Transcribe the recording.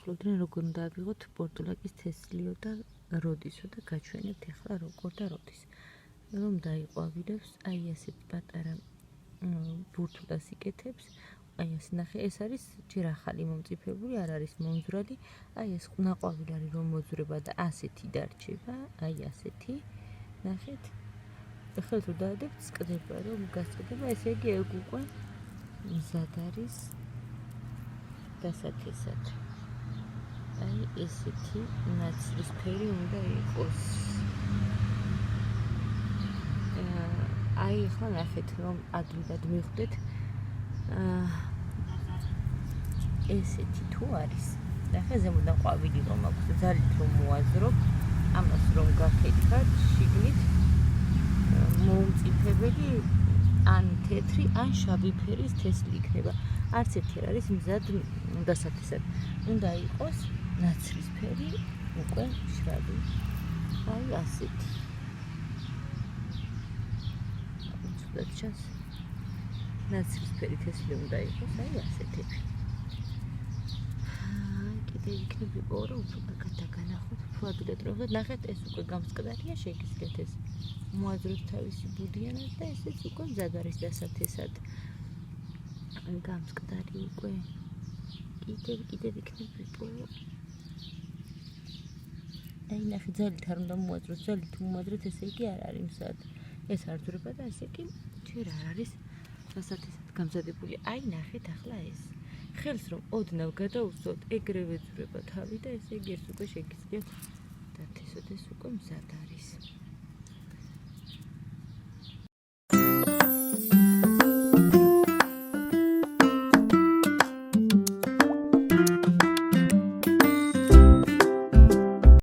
გახლავდნენ როგორ უნდა ავიღოთ პორტულაკის თესლიო და როდისო და გაჩვენებთ ახლა როგორ და როდის. რომ დაიყვავილებს აი ასეთ პატარა ბურთულას იკეთებს. აი ეს ნახე, ეს არის ჯერ ახალი მომწიფებული, არ არის მომძვრალი. აი ეს ნაყვავილი არის რომ მოძვრება და ასეთი დარჩება, აი ასეთი. ნახეთ. ახლა თუ დაადებთ, სკდება რომ გასწდება, ესე იგი ეგ უკვე მზად არის დასათესად. აი ესეთი ნაცრისფერი უნდა იყოს. აი ახლა ნახეთ რომ ადვილად მივხვდეთ. ესეთი თუ არის. ნახე ზემოდან ყვავილი რომ აქვს, ძალით რომ მოაზრობ, ამას რომ გაქეთქათ, შიგნით მომწიფებელი ან თეთრი, ან შავი ფერის თესლი იქნება. არც ერთი არ არის მზად დასათესად. უნდა იყოს ნაცრისფერი, უკვე შავი. აი ასეთი. ცუდად ჩანს. ნაცრისფერი თესლი უნდა იყოს, აი ასეთები. კიდე იქნება რომ უფრო კარგად დაგანახოთ, უფრო ადვილად რომ ნახეთ, ეს უკვე გამსკდარია, შეგიძლიათ ეს მოაზროთ თავისი ბუდიანად და ესეც უკვე მზად არის დასათესად. გამსკდარი უკვე კიდევ იქნება. აი ნახე, ძალით არ უნდა მოაზროთ, ძალით მოაზროთ, ესე იგი არ არის მზად. ეს არ ძვრება და ესე იგი ჯერ არ არის დასათესად გამზადებული. აი ნახეთ ახლა ეს. ხელს რომ ოდნავ გადაუსვოთ, ეგრევე ძვრება თავი და ესე იგი ეს უკვე შეგიძლიათ დათესოთ, ეს უკვე მზად არის.